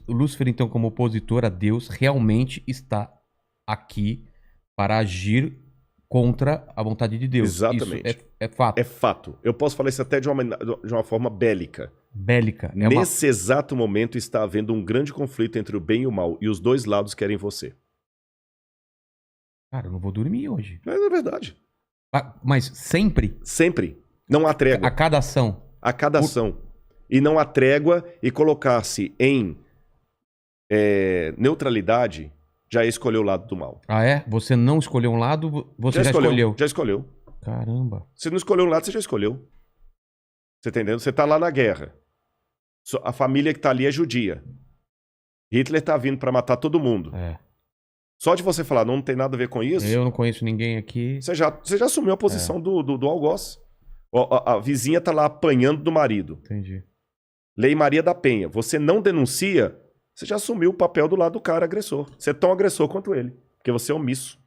Lúcifer, então, como opositor a Deus, realmente está aqui para agir contra a vontade de Deus. Isso Exatamente. é fato. É fato. Eu posso falar isso até de uma forma bélica. Bélica. Nesse exato momento está havendo um grande conflito entre o bem e o mal. E os dois lados querem você. Cara, eu não vou dormir hoje. Mas é verdade. Mas sempre? Sempre. Não há trégua. A cada ação. A cada ação. E não há trégua, e colocar-se em neutralidade já escolheu o lado do mal. Ah, é? Você não escolheu um lado, você já escolheu. Já escolheu. Caramba. Você não escolheu um lado, você já escolheu. Você tá entendendo? Você tá lá na guerra. A família que tá ali é judia. Hitler tá vindo pra matar todo mundo. É. Só de você falar, não tem nada a ver com isso, Eu não conheço ninguém aqui. você já assumiu a posição do algoz. A vizinha tá lá apanhando do marido. Entendi. Lei Maria da Penha. Você não denuncia, você já assumiu o papel do lado do cara agressor. Você é tão agressor quanto ele, porque você é omisso.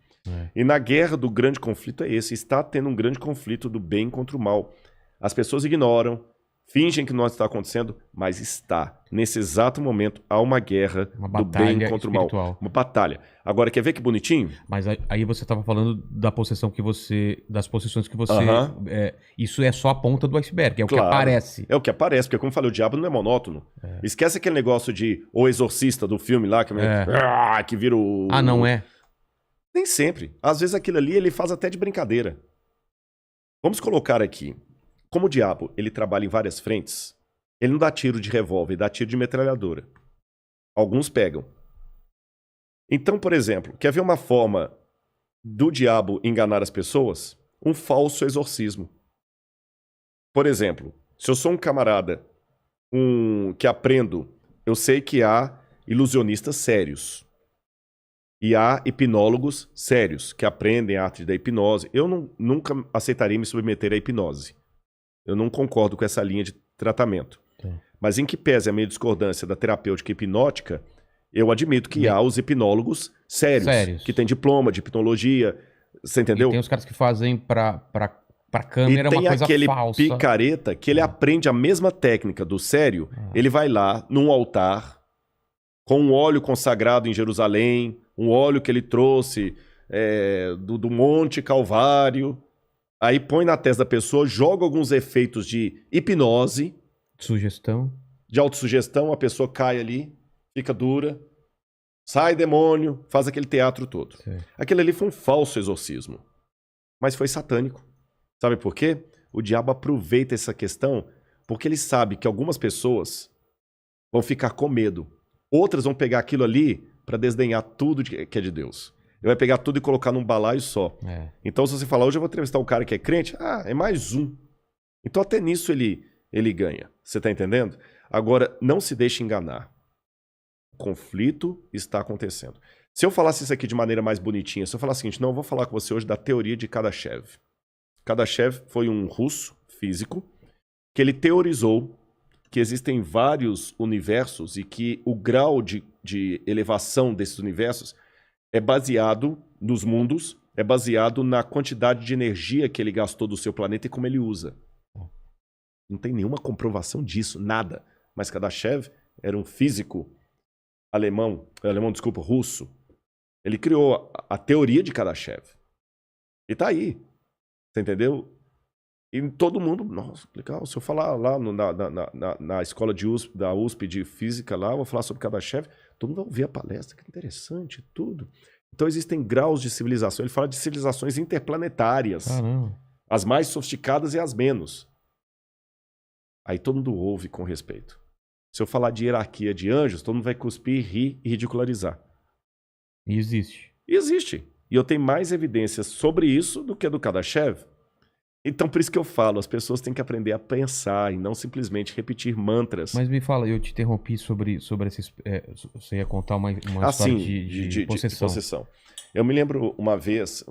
E na guerra do grande conflito é esse. Está tendo um grande conflito do bem contra o mal. As pessoas ignoram, fingem que não está acontecendo, mas está. Nesse exato momento, há uma guerra do bem contra espiritual. o mal. Uma batalha. Agora, quer ver que bonitinho? Mas aí você estava falando da possessão que você... Das possessões que você... isso é só a ponta do iceberg, é o que aparece. É o que aparece, porque como eu falei, o diabo não é monótono. Esquece aquele negócio de O Exorcista do filme lá, que vira o... Ah, não é? Nem sempre. Às vezes aquilo ali ele faz até de brincadeira. Vamos colocar aqui. Como o diabo ele trabalha em várias frentes, ele não dá tiro de revólver, ele dá tiro de metralhadora. Alguns pegam. Então, por exemplo, quer ver uma forma do diabo enganar as pessoas? Um falso exorcismo. Por exemplo, se eu sou um camarada que aprendo, eu sei que há ilusionistas sérios. E há hipnólogos sérios que aprendem a arte da hipnose. Eu nunca aceitaria me submeter à hipnose. Eu não concordo com essa linha de tratamento. Mas em que pese a minha discordância da terapêutica hipnótica, eu admito que há os hipnólogos sérios. Que têm diploma de hipnologia. Você entendeu? E tem os caras que fazem pra câmera uma coisa falsa. E tem aquele picareta que ele aprende a mesma técnica do sério. Ele vai lá num altar com um óleo consagrado em Jerusalém, um óleo que ele trouxe do Monte Calvário. Aí põe na testa da pessoa, joga alguns efeitos de hipnose. Sugestão. De autossugestão, a pessoa cai ali, fica dura. Sai demônio, faz aquele teatro todo. Sim. Aquele ali foi um falso exorcismo. Mas foi satânico. Sabe por quê? O diabo aproveita essa questão porque ele sabe que algumas pessoas vão ficar com medo. Outras vão pegar aquilo ali para desdenhar tudo que é de Deus. Ele vai pegar tudo e colocar num balaio só. Então, se você falar, hoje eu vou entrevistar um cara que é crente, é mais um. Então, até nisso ele ganha. Você tá entendendo? Agora, não se deixe enganar. O conflito está acontecendo. Se eu falasse isso aqui de maneira mais bonitinha, se eu falar o seguinte, não, eu vou falar com você hoje da teoria de Kardashev. Kardashev foi um russo físico que ele teorizou que existem vários universos e que o grau de elevação desses universos é baseado nos mundos, é baseado na quantidade de energia que ele gastou do seu planeta e como ele usa. Não tem nenhuma comprovação disso, nada. Mas Kardashev era um físico russo. Ele criou a teoria de Kardashev. E tá aí. Você entendeu? E todo mundo, nossa, legal, se eu falar lá na escola da USP de física lá, eu vou falar sobre Kardashev, todo mundo vai ouvir a palestra, que interessante, tudo. Então existem graus de civilização, ele fala de civilizações interplanetárias. Caramba. As mais sofisticadas e as menos. Aí todo mundo ouve com respeito. Se eu falar de hierarquia de anjos, todo mundo vai cuspir, rir e ridicularizar. E existe. E existe. E eu tenho mais evidências sobre isso do que do Kardashev. Então, por isso que eu falo, as pessoas têm que aprender a pensar e não simplesmente repetir mantras. Mas me fala, eu te interrompi sobre esses... você ia contar uma história de possessão. Eu me lembro uma vez,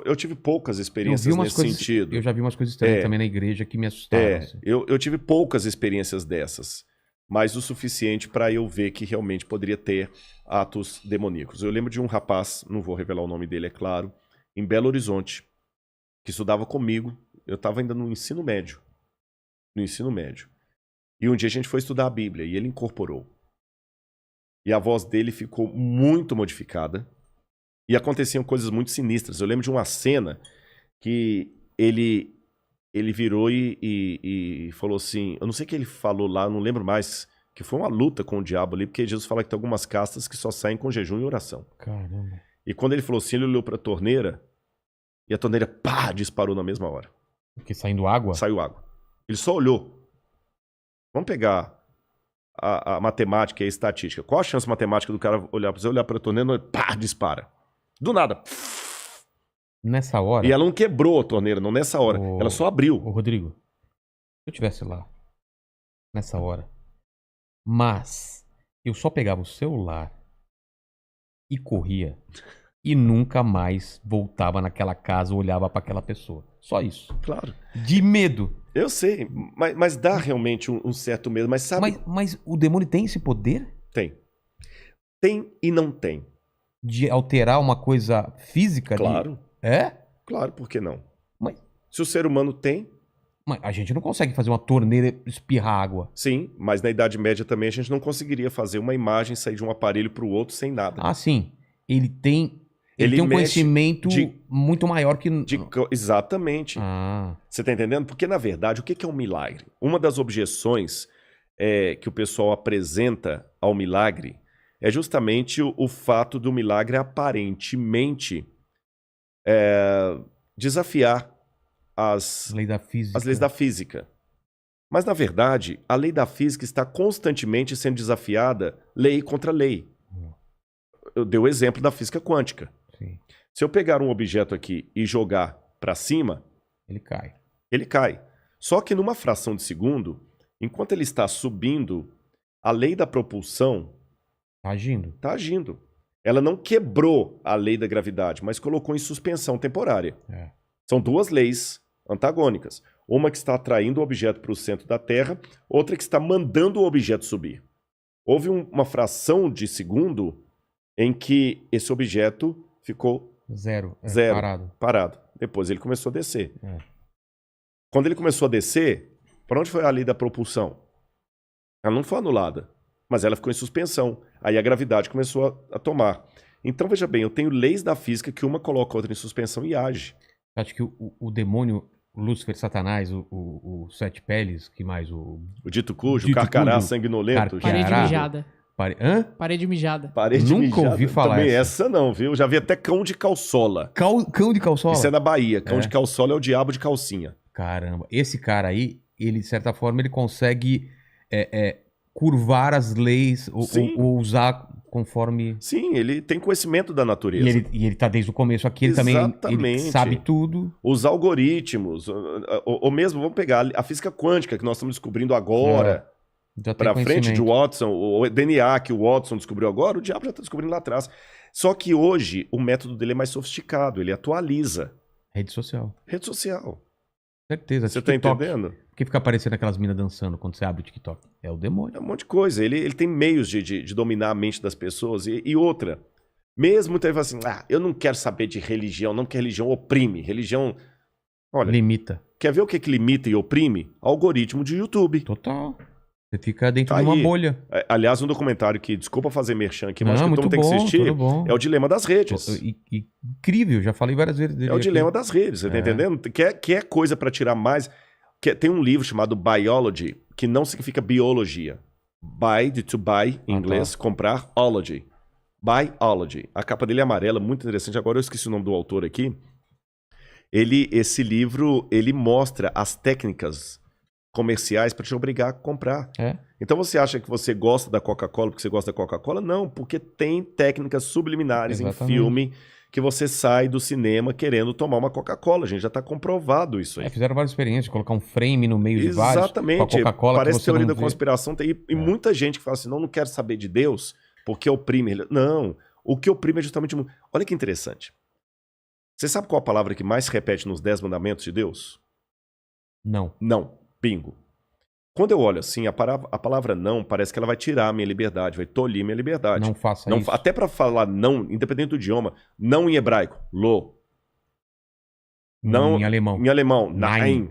eu tive poucas experiências nesse sentido. Eu já vi umas coisas estranhas também na igreja que me assustaram. Assim. Eu tive poucas experiências dessas, mas o suficiente para eu ver que realmente poderia ter atos demoníacos. Eu lembro de um rapaz, não vou revelar o nome dele, é claro, em Belo Horizonte, que estudava comigo. Eu estava ainda no ensino médio. E um dia a gente foi estudar a Bíblia e ele incorporou. e a voz dele ficou muito modificada. E aconteciam coisas muito sinistras. Eu lembro de uma cena que ele virou e falou assim... Eu não sei o que ele falou lá, eu não lembro mais. Que foi uma luta com o diabo ali, porque Jesus fala que tem algumas castas que só saem com jejum e oração. Caramba. E quando ele falou assim, ele olhou pra torneira e a torneira, pá, disparou na mesma hora. Porque saindo água? Saiu água. Ele só olhou. Vamos pegar a matemática e a estatística. Qual a chance matemática do cara olhar pra torneira e pá, dispara? Do nada. Nessa hora? E ela não quebrou a torneira, não nessa hora. Ela só abriu. Ô, Rodrigo, se eu estivesse lá, nessa hora, mas eu só pegava o celular e corria e nunca mais voltava naquela casa ou olhava pra aquela pessoa. Só isso. Claro. De medo. Eu sei, mas dá realmente um certo medo. Mas sabe... Mas o demônio tem esse poder? Tem. Tem e não tem. De alterar uma coisa física? Claro. É? Claro, por que não? Mas Se o ser humano tem, a gente não consegue fazer uma torneira espirrar água. sim, mas na Idade Média também a gente não conseguiria fazer uma imagem sair de um aparelho para o outro sem nada. Ah, sim. Ele tem um mexe conhecimento muito maior que... Exatamente. Ah, Você tá entendendo? Porque, na verdade, o que é um milagre? Uma das objeções que o pessoal apresenta ao milagre é justamente o fato do milagre aparentemente desafiar as lei da física. leis da física. Mas, na verdade, a lei da física está constantemente sendo desafiada lei contra lei. Eu dei o exemplo da física quântica. Sim. Se eu pegar um objeto aqui e jogar para cima, Ele cai. ele cai. Só que numa fração de segundo, enquanto ele está subindo, a lei da propulsão Tá agindo. está agindo. Ela não quebrou a lei da gravidade, mas colocou em suspensão temporária. É. São duas leis antagônicas. Uma que está atraindo o objeto para o centro da Terra, outra que está mandando o objeto subir. Houve uma fração de segundo em que esse objeto ficou Zero. zero, Parado. Depois ele começou a descer. É. Quando ele começou a descer, para onde foi a lei da propulsão? Ela não foi anulada, mas ela ficou em suspensão. Aí a gravidade começou a tomar. Então, veja bem, eu tenho leis da física que uma coloca a outra em suspensão e age. Acho que o demônio, Lúcifer, Satanás, o Sete Peles, que mais? O dito cujo, Dito carcará, cujo, sanguinolento. carcará. Parede mijada. Hã? Parede mijada. Parede Nunca mijada, ouvi falar também essa. essa não, viu? Já vi até cão de calçola. Cão de calçola? Isso é na Bahia. Cão É. de calçola é o diabo de calcinha. Caramba. Esse cara aí, ele, de certa forma, ele consegue curvar as leis Sim. ou usar conforme... Sim, ele tem conhecimento da natureza. E ele tá desde o começo aqui, ele também ele Exatamente. sabe tudo. Os algoritmos, ou mesmo, vamos pegar a física quântica que nós estamos descobrindo agora, Já tem para frente de conhecimento. Watson, o DNA que o Watson descobriu agora, o diabo já está descobrindo lá atrás. Só que hoje o método dele é mais sofisticado, ele atualiza. Rede social. Rede social. Certeza. Você tá TikTok. entendendo? Por que fica aparecendo aquelas minas dançando quando você abre o TikTok? É o demônio. É um monte de coisa. Ele tem meios de dominar a mente das pessoas. E outra, mesmo muita gente fala assim, eu não quero saber de religião, não, porque religião oprime. Religião... Olha, Limita. quer ver o que limita e oprime? Algoritmo de YouTube. Total. Você fica dentro Tá de uma aí. bolha. Aliás, um documentário que, desculpa fazer merchan aqui, mas Não, acho que todo muito mundo tem que bom, assistir, tudo bom. é o Dilema das Redes. Incrível, já falei várias vezes dele É o aqui. Dilema das Redes, você tá entendendo? Quer coisa pra tirar mais... Tem um livro chamado Biology, que não significa biologia. Buy, de to buy, em inglês, comprar, ology. Biology. A capa dele é amarela, muito interessante. Agora eu esqueci o nome do autor aqui. Esse livro, ele mostra as técnicas comerciais para te obrigar a comprar. É? Então você acha que você gosta da Coca-Cola porque você gosta da Coca-Cola? Não, porque tem técnicas subliminares Exatamente. em filme que você sai do cinema querendo tomar uma Coca-Cola. A gente já está comprovado isso aí. Fizeram várias experiências, colocar um frame no meio de vários. Exatamente. Com a Coca-Cola Parece que você teoria não da vê. conspiração. E muita gente que fala assim, não quero saber de Deus porque oprime. Não, o que oprime é justamente... Olha que interessante. Você sabe qual a palavra que mais se repete nos 10 mandamentos de Deus? Não. Não. Bingo. Quando eu olho assim, a palavra não parece que ela vai tirar a minha liberdade, vai tolir minha liberdade. Não faça Não isso. Até para falar não, independente do idioma, não em hebraico, lo. Não Em alemão. Em alemão, Nein.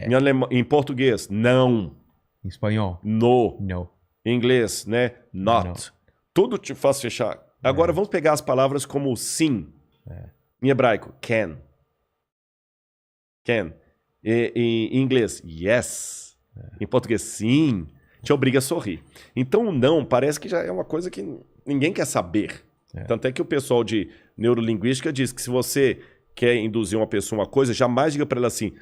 nein. Em português, não. Em espanhol. No. Não. Em inglês, né? Not. Tudo te faz fechar. Agora vamos pegar as palavras como sim. Em hebraico, can. Can. Em inglês, yes. Em português, sim. Te obriga a sorrir. Então o não parece que já é uma coisa que ninguém quer saber. Tanto é que o pessoal de neurolinguística diz que se você quer induzir uma pessoa a uma coisa, jamais diga para ela assim,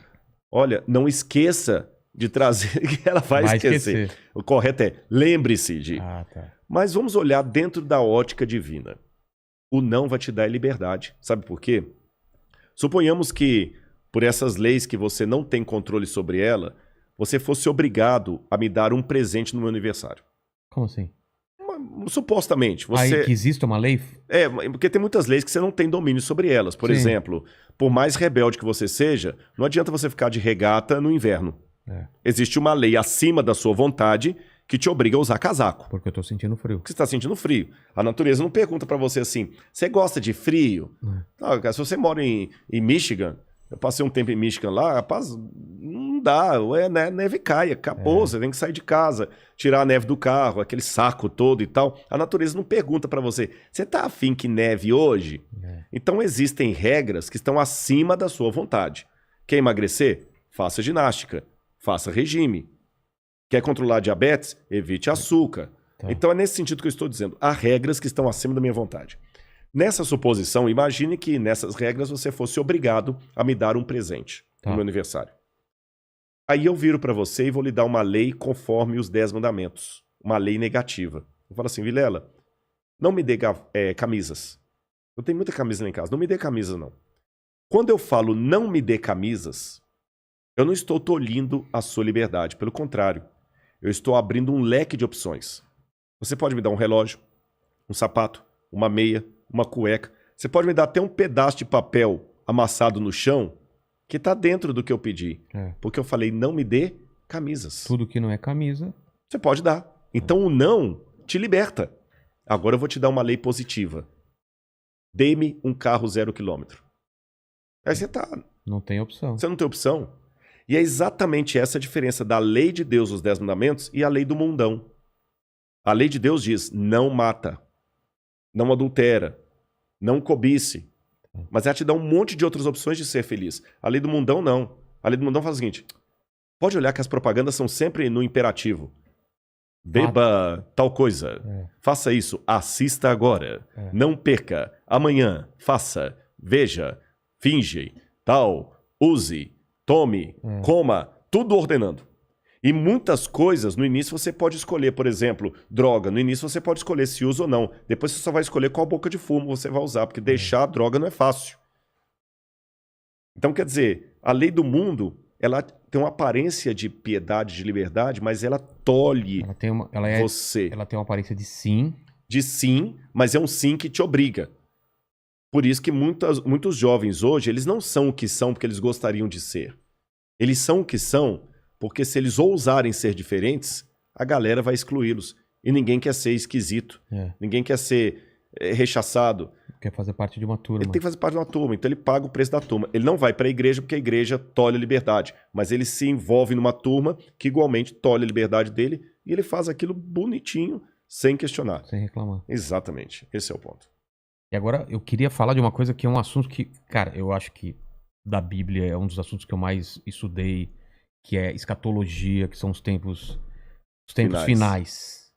olha, não esqueça de trazer, que ela vai esquecer. O correto é, lembre-se de. Tá. Mas vamos olhar dentro da ótica divina. O não vai te dar liberdade. Sabe por quê? Suponhamos que, por essas leis que você não tem controle sobre ela, você fosse obrigado a me dar um presente no meu aniversário. Como assim? Supostamente. Aí que existe uma lei? Porque tem muitas leis que você não tem domínio sobre elas. Por exemplo, por mais rebelde que você seja, não adianta você ficar de regata no inverno. Existe uma lei acima da sua vontade que te obriga a usar casaco. Porque eu tô sentindo frio. Porque você está sentindo frio. A natureza não pergunta para você assim, você gosta de frio? Não, se você mora em Michigan, eu passei um tempo em Michigan lá, rapaz, não dá, neve cai, acabou, você tem que sair de casa, tirar a neve do carro, aquele saco todo e tal. A natureza não pergunta para você, você tá afim que neve hoje? Então existem regras que estão acima da sua vontade. Quer emagrecer? Faça ginástica, faça regime. Quer controlar a diabetes? Evite açúcar. Então é nesse sentido que eu estou dizendo. Há regras que estão acima da minha vontade. Nessa suposição, imagine que nessas regras você fosse obrigado a me dar um presente no meu aniversário. Aí eu viro para você e vou lhe dar uma lei conforme os 10 mandamentos. Uma lei negativa. Eu falo assim, Vilela, não me dê camisas. Eu tenho muita camisa lá em casa. Não me dê camisas, não. Quando eu falo não me dê camisas, eu não estou tolhindo a sua liberdade. Pelo contrário, eu estou abrindo um leque de opções. Você pode me dar um relógio, um sapato, uma meia, uma cueca. Você pode me dar até um pedaço de papel amassado no chão que está dentro do que eu pedi. Porque eu falei, não me dê camisas. Tudo que não é camisa. Você pode dar. Então o não te liberta. Agora eu vou te dar uma lei positiva. Dê-me um carro 0 km. Aí você tá... Não tem opção. Você não tem opção. E é exatamente essa a diferença da lei de Deus, os 10 mandamentos, e a lei do mundão. A lei de Deus diz, não mata, não adultera, não cobice. Mas ela te dá um monte de outras opções de ser feliz. A lei do mundão, não. A lei do mundão faz o seguinte, pode olhar que as propagandas são sempre no imperativo. Beba tal coisa, faça isso, assista agora, não perca, amanhã, faça, veja, finge, tal, use, tome, coma, tudo ordenando. E muitas coisas, no início você pode escolher, por exemplo, droga. No início você pode escolher se usa ou não. Depois você só vai escolher qual boca de fumo você vai usar, porque deixar a droga não é fácil. Então, quer dizer, a lei do mundo, ela tem uma aparência de piedade, de liberdade, mas ela tolhe você. Ela tem uma aparência de sim. De sim, mas é um sim que te obriga. Por isso que muitos jovens hoje, eles não são o que são porque eles gostariam de ser. Eles são o que são porque se eles ousarem ser diferentes, a galera vai excluí-los. E ninguém quer ser esquisito. Ninguém quer ser rechaçado. Quer fazer parte de uma turma. Ele tem que fazer parte de uma turma, então ele paga o preço da turma. Ele não vai para a igreja porque a igreja tolhe a liberdade. Mas ele se envolve numa turma que igualmente tolhe a liberdade dele e ele faz aquilo bonitinho, sem questionar. Sem reclamar. Exatamente. Esse é o ponto. E agora eu queria falar de uma coisa que é um assunto que, cara, eu acho que da Bíblia é um dos assuntos que eu mais estudei, que é escatologia, que são os tempos finais.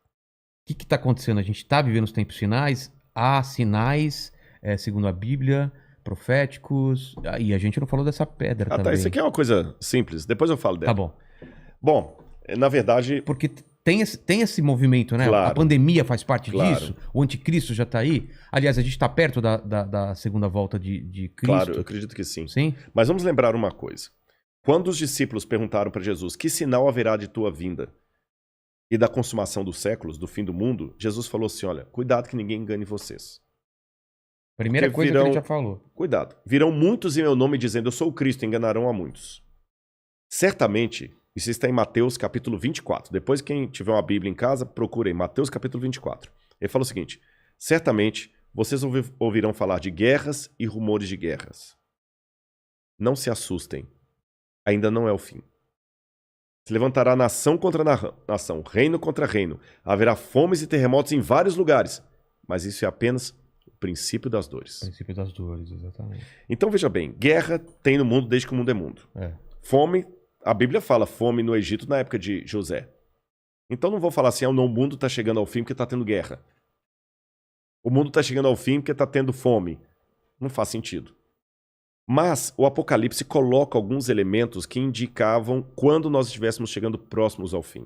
O que está acontecendo? A gente está vivendo os tempos finais, há sinais, segundo a Bíblia, proféticos, e a gente não falou dessa pedra também. Tá, isso aqui é uma coisa simples, depois eu falo dela. Tá bom. Bom, na verdade... Porque tem esse movimento, né? Claro. A pandemia faz parte disso, o anticristo já está aí. Aliás, a gente está perto da segunda volta de Cristo. Claro, eu acredito que sim. Sim? Mas vamos lembrar uma coisa. Quando os discípulos perguntaram para Jesus, que sinal haverá de tua vinda e da consumação dos séculos, do fim do mundo, Jesus falou assim, olha, cuidado que ninguém engane vocês. Primeira coisa que ele já falou. Cuidado. Virão muitos em meu nome dizendo, eu sou o Cristo, enganarão a muitos. Certamente, isso está em Mateus capítulo 24. Depois, quem tiver uma Bíblia em casa, procurem Mateus capítulo 24. Ele fala o seguinte, certamente, vocês ouvirão falar de guerras e rumores de guerras. Não se assustem. Ainda não é o fim. Se levantará nação contra nação, reino contra reino. Haverá fomes e terremotos em vários lugares. Mas isso é apenas o princípio das dores. O princípio das dores, exatamente. Então veja bem, guerra tem no mundo desde que o mundo é mundo. Fome, a Bíblia fala fome no Egito na época de José. Então não vou falar assim, o mundo está chegando ao fim porque está tendo guerra. O mundo está chegando ao fim porque está tendo fome. Não faz sentido. Mas o Apocalipse coloca alguns elementos que indicavam quando nós estivéssemos chegando próximos ao fim.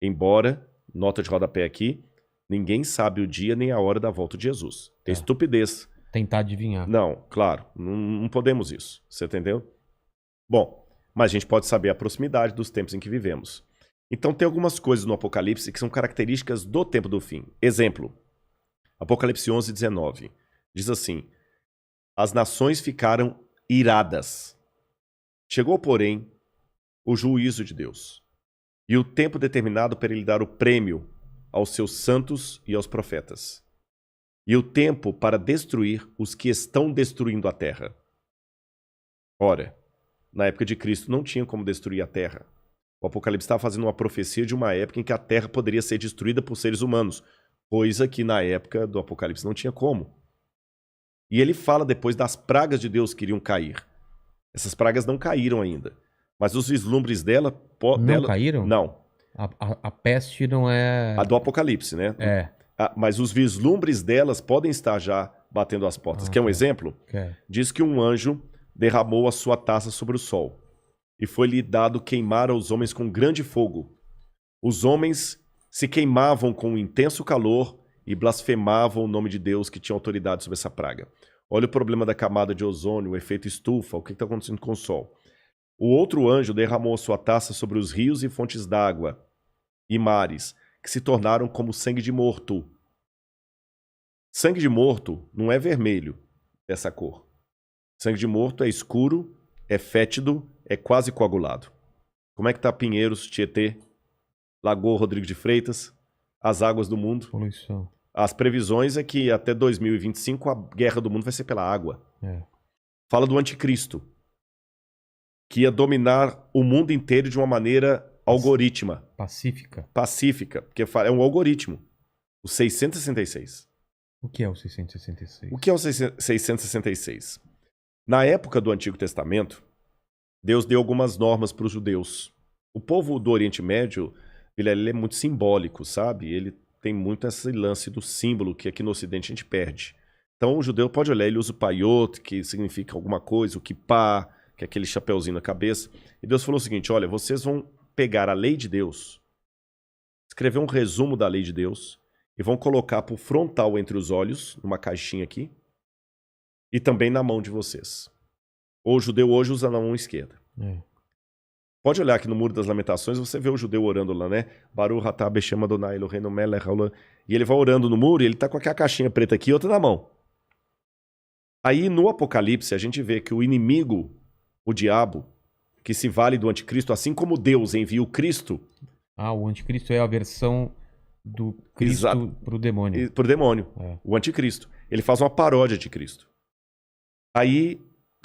Embora, nota de rodapé aqui, ninguém sabe o dia nem a hora da volta de Jesus. É estupidez. Tentar adivinhar. Não, claro, não podemos isso. Você entendeu? Bom, mas a gente pode saber a proximidade dos tempos em que vivemos. Então tem algumas coisas no Apocalipse que são características do tempo do fim. Exemplo, Apocalipse 11, 19. Diz assim: as nações ficaram iradas. Chegou, porém, o juízo de Deus, e o tempo determinado para ele dar o prêmio aos seus santos e aos profetas, e o tempo para destruir os que estão destruindo a terra. Ora, na época de Cristo não tinha como destruir a terra. O Apocalipse estava fazendo uma profecia de uma época em que a terra poderia ser destruída por seres humanos, coisa que na época do Apocalipse não tinha como. E ele fala depois das pragas de Deus que iriam cair. Essas pragas não caíram ainda. Mas os vislumbres dela... Não caíram? Não. A peste não é... A do Apocalipse, né? É. Mas os vislumbres delas podem estar já batendo as portas. Quer um exemplo? Diz que um anjo derramou a sua taça sobre o sol, e foi-lhe dado queimar aos homens com grande fogo. Os homens se queimavam com um intenso calor e blasfemavam o nome de Deus que tinha autoridade sobre essa praga. Olha o problema da camada de ozônio, o efeito estufa, o que está acontecendo com o sol. O outro anjo derramou a sua taça sobre os rios e fontes d'água e mares, que se tornaram como sangue de morto. Sangue de morto não é vermelho, dessa cor. Sangue de morto é escuro, é fétido, é quase coagulado. Como é que está Pinheiros, Tietê, Lagoa Rodrigo de Freitas, as águas do mundo? Poluição. As previsões é que até 2025 a guerra do mundo vai ser pela água. Fala do anticristo, que ia dominar o mundo inteiro de uma maneira algorítmica. Pacífica, porque é um algoritmo. O 666. O que é o 666? O que é o 666? Na época do Antigo Testamento, Deus deu algumas normas para os judeus. O povo do Oriente Médio, ele é muito simbólico, sabe? Ele tem muito esse lance do símbolo que aqui no Ocidente a gente perde. Então o judeu pode olhar, ele usa o paiot, que significa alguma coisa, o kippah, que é aquele chapeuzinho na cabeça. E Deus falou o seguinte: olha, vocês vão pegar a lei de Deus, escrever um resumo da lei de Deus e vão colocar por frontal entre os olhos, numa caixinha aqui, e também na mão de vocês. O judeu hoje usa na mão esquerda. Pode olhar aqui no Muro das Lamentações, você vê o judeu orando lá, né? Baruch atah b'shem Adonai Eloheinu melech haolam. E ele vai orando no muro e ele tá com aquela caixinha preta aqui e outra na mão. Aí no Apocalipse a gente vê que o inimigo, o diabo, que se vale do anticristo, assim como Deus envia o Cristo... o anticristo é a versão do Cristo pro demônio. Pro demônio, o anticristo. Ele faz uma paródia de Cristo. Aí,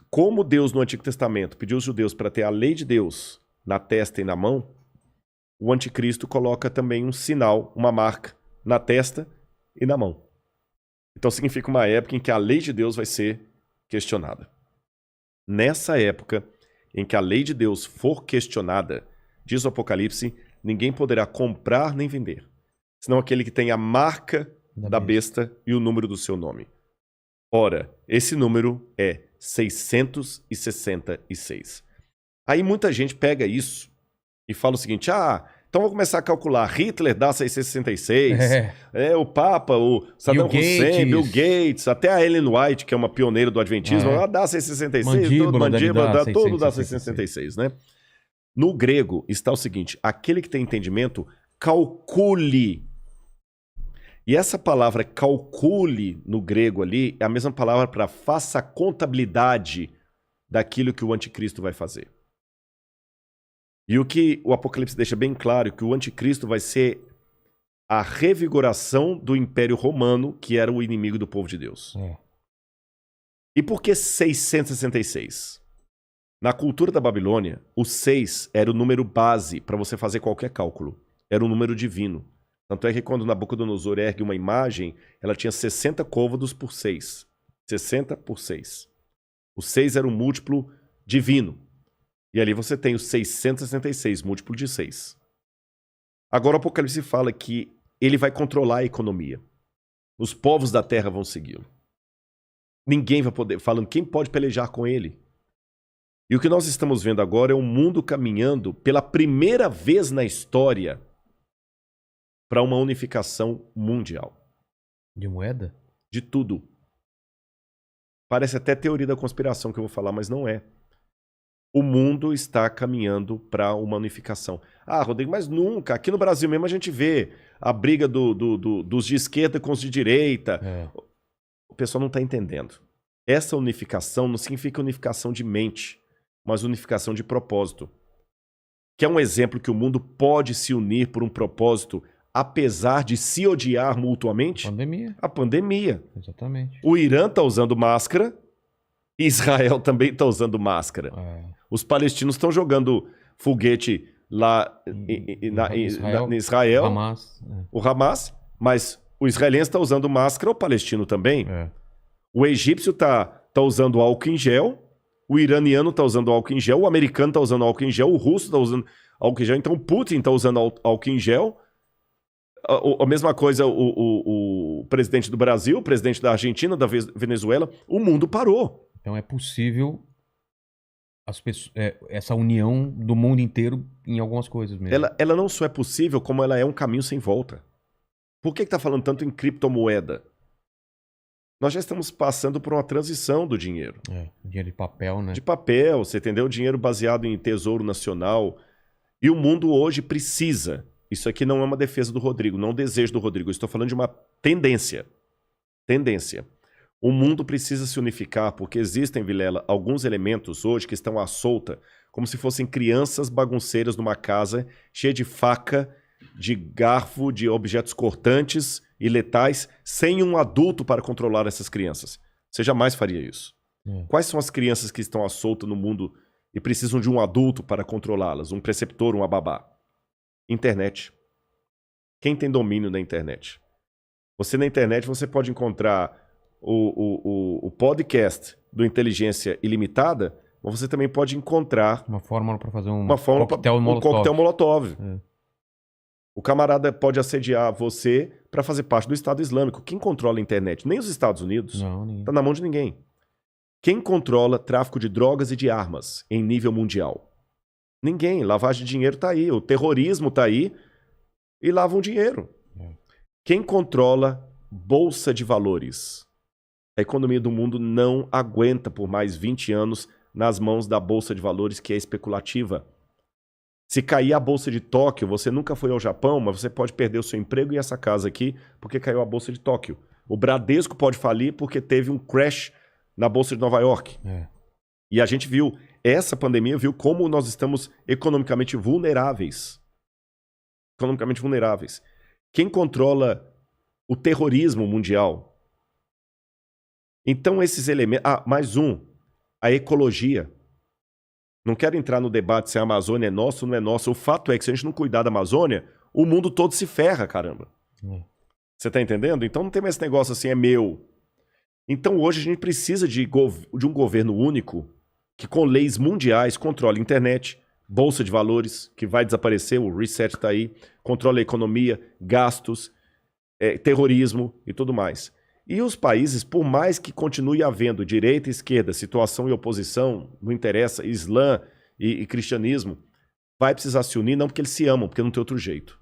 como Deus no Antigo Testamento pediu aos judeus para ter a lei de Deus na testa e na mão, o anticristo coloca também um sinal, uma marca, na testa e na mão. Então significa uma época em que a lei de Deus vai ser questionada. Nessa época em que a lei de Deus for questionada, diz o Apocalipse, ninguém poderá comprar nem vender, senão aquele que tem a marca da besta e o número do seu nome. Ora, esse número é 666. Aí muita gente pega isso e fala o seguinte: então vou começar a calcular. Hitler dá 666, o Papa, o Saddam Hussein, Bill Gates, até a Ellen White, que é uma pioneira do Adventismo, ela dá 666, mandíbula, todo dá 666, né? No grego está o seguinte: aquele que tem entendimento, calcule. E essa palavra calcule no grego ali é a mesma palavra para faça a contabilidade daquilo que o anticristo vai fazer. E o que o Apocalipse deixa bem claro é que o anticristo vai ser a revigoração do Império Romano, que era o inimigo do povo de Deus. E por que 666? Na cultura da Babilônia, o 6 era o número base para você fazer qualquer cálculo. Era um número divino. Tanto é que quando Nabucodonosor ergue uma imagem, ela tinha 60 côvados por 6. 60 por 6. O 6 era um múltiplo divino. E ali você tem o 666, múltiplo de 6. Agora o Apocalipse fala que ele vai controlar a economia. Os povos da terra vão segui-lo. Ninguém vai poder, falando quem pode pelejar com ele. E o que nós estamos vendo agora é o mundo caminhando pela primeira vez na história para uma unificação mundial. De moeda? De tudo. Parece até teoria da conspiração que eu vou falar, mas não é. O mundo está caminhando para uma unificação. Ah, Rodrigo, mas nunca. Aqui no Brasil mesmo a gente vê a briga dos de esquerda com os de direita. É. O pessoal não está entendendo. Essa unificação não significa unificação de mente, mas unificação de propósito. Que é um exemplo que o mundo pode se unir por um propósito, apesar de se odiar mutuamente? Pandemia. A pandemia. Exatamente. O Irã está usando máscara, Israel também está usando máscara. É. Os palestinos estão jogando foguete lá em Israel, Hamas. o Hamas, mas o israelense está usando máscara, o palestino também. É. O egípcio tá usando álcool em gel, o iraniano está usando álcool em gel, o americano está usando álcool em gel, o russo está usando álcool em gel, então o Putin está usando álcool em gel. A mesma coisa o presidente do Brasil, o presidente da Argentina, da Venezuela, o mundo parou. Então é possível as pessoas, essa união do mundo inteiro em algumas coisas mesmo. Ela não só é possível, como ela é um caminho sem volta. Por que está falando tanto em criptomoeda? Nós já estamos passando por uma transição do dinheiro. Dinheiro de papel, né? De papel, você entendeu? Dinheiro baseado em tesouro nacional. E o mundo hoje precisa. Isso aqui não é uma defesa do Rodrigo, não é um desejo do Rodrigo. Eu estou falando de uma tendência. Tendência. O mundo precisa se unificar porque existem, Vilela, alguns elementos hoje que estão à solta, como se fossem crianças bagunceiras numa casa cheia de faca, de garfo, de objetos cortantes e letais, sem um adulto para controlar essas crianças. Você jamais faria isso. Quais são as crianças que estão à solta no mundo e precisam de um adulto para controlá-las? Um preceptor, uma babá? Internet. Quem tem domínio da internet? Você na internet você pode encontrar o podcast do Inteligência Ilimitada, mas você também pode encontrar uma fórmula para fazer um coquetel Molotov. É. O camarada pode assediar você para fazer parte do Estado Islâmico. Quem controla a internet? Nem os Estados Unidos. Não, ninguém. Está na mão de ninguém. Quem controla tráfico de drogas e de armas em nível mundial? Ninguém. Lavagem de dinheiro está aí. O terrorismo está aí e lavam dinheiro. Quem controla bolsa de valores? A economia do mundo não aguenta por mais 20 anos nas mãos da bolsa de valores que é especulativa. Se cair a bolsa de Tóquio, você nunca foi ao Japão, mas você pode perder o seu emprego e essa casa aqui porque caiu a bolsa de Tóquio. O Bradesco pode falir porque teve um crash na bolsa de Nova York. E a gente viu, essa pandemia viu como nós estamos economicamente vulneráveis. Economicamente vulneráveis. Quem controla o terrorismo mundial? Então esses elementos... mais um. A ecologia. Não quero entrar no debate se a Amazônia é nossa ou não é nossa. O fato é que se a gente não cuidar da Amazônia, o mundo todo se ferra, caramba. Você tá entendendo? Então não tem mais esse negócio assim, é meu. Então hoje a gente precisa de um governo único que com leis mundiais controle a internet, bolsa de valores, que vai desaparecer, o reset tá aí, controle a economia, gastos, terrorismo e tudo mais. E os países, por mais que continue havendo direita e esquerda, situação e oposição, não interessa, Islã e cristianismo, vai precisar se unir, não porque eles se amam, porque não tem outro jeito.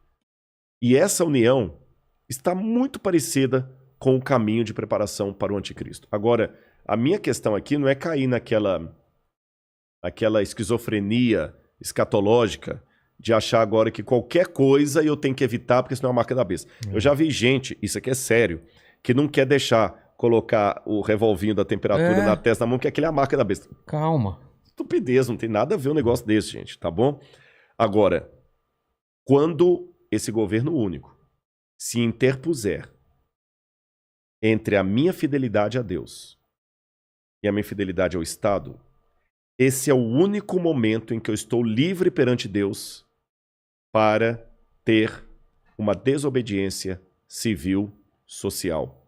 E essa união está muito parecida com o caminho de preparação para o anticristo. Agora, a minha questão aqui não é cair naquela esquizofrenia escatológica de achar agora que qualquer coisa eu tenho que evitar porque senão é a marca da besta. Eu já vi gente, isso aqui é sério, que não quer deixar colocar o revolvinho da temperatura na testa da mão, que aquele é a marca da besta. Calma. Estupidez, não tem nada a ver um negócio desse, gente, tá bom? Agora, quando esse governo único se interpuser entre a minha fidelidade a Deus e a minha fidelidade ao Estado, esse é o único momento em que eu estou livre perante Deus para ter uma desobediência civil, social.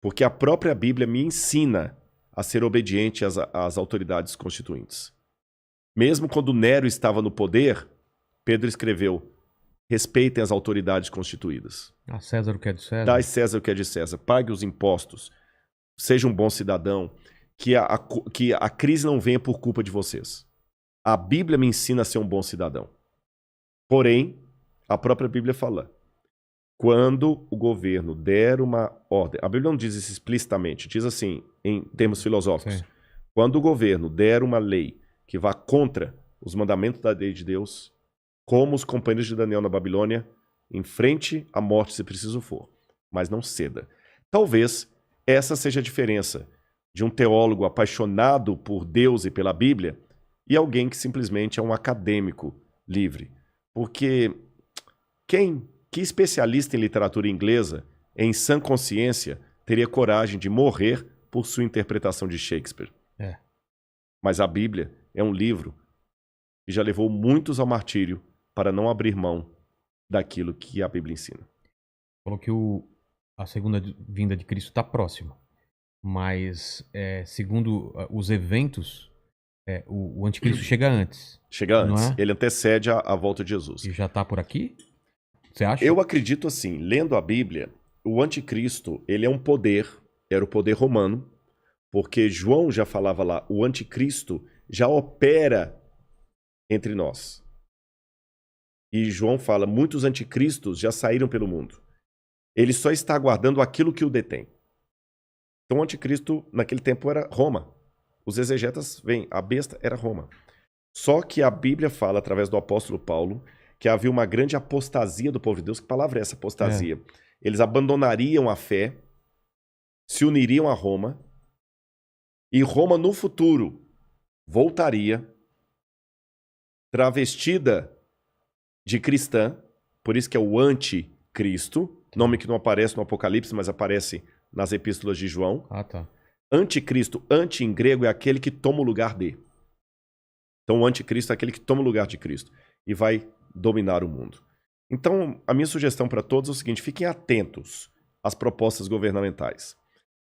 Porque a própria Bíblia me ensina a ser obediente às autoridades constituintes. Mesmo quando Nero estava no poder, Pedro escreveu: respeitem as autoridades constituídas. A César o que é de César. Dai César o que é de César. Pague os impostos. Seja um bom cidadão. Que a crise não venha por culpa de vocês. A Bíblia me ensina a ser um bom cidadão. Porém, a própria Bíblia fala: quando o governo der uma ordem... A Bíblia não diz isso explicitamente. Diz assim, em termos filosóficos. Sim. Quando o governo der uma lei que vá contra os mandamentos da lei de Deus, como os companheiros de Daniel na Babilônia, enfrente a morte se preciso for, mas não ceda. Talvez essa seja a diferença de um teólogo apaixonado por Deus e pela Bíblia e alguém que simplesmente é um acadêmico livre. Porque que especialista em literatura inglesa, em sã consciência, teria coragem de morrer por sua interpretação de Shakespeare? É. Mas a Bíblia é um livro que já levou muitos ao martírio para não abrir mão daquilo que a Bíblia ensina. Falou que a segunda vinda de Cristo está próxima. Mas, segundo os eventos, o anticristo chega antes. Chega antes. Não é? Ele antecede a volta de Jesus. E já está por aqui? Você acha? Eu acredito assim, lendo a Bíblia, o anticristo, ele é um poder, era o poder romano, porque João já falava lá, o anticristo já opera entre nós. E João fala, muitos anticristos já saíram pelo mundo. Ele só está aguardando aquilo que o detém. Então o anticristo naquele tempo era Roma. Os exegetas veem, a besta era Roma. Só que a Bíblia fala, através do apóstolo Paulo, que havia uma grande apostasia do povo de Deus. Que palavra é essa, apostasia? Eles abandonariam a fé, se uniriam a Roma, e Roma no futuro voltaria travestida de cristã, por isso que é o anticristo, nome que não aparece no Apocalipse, mas aparece nas epístolas de João. Ah, tá. Anticristo, anti em grego é aquele que toma o lugar de. Então o anticristo é aquele que toma o lugar de Cristo e vai dominar o mundo. Então a minha sugestão para todos é o seguinte, fiquem atentos às propostas governamentais.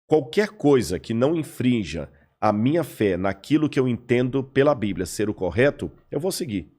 Qualquer coisa que não infrinja a minha fé naquilo que eu entendo pela Bíblia ser o correto, eu vou seguir.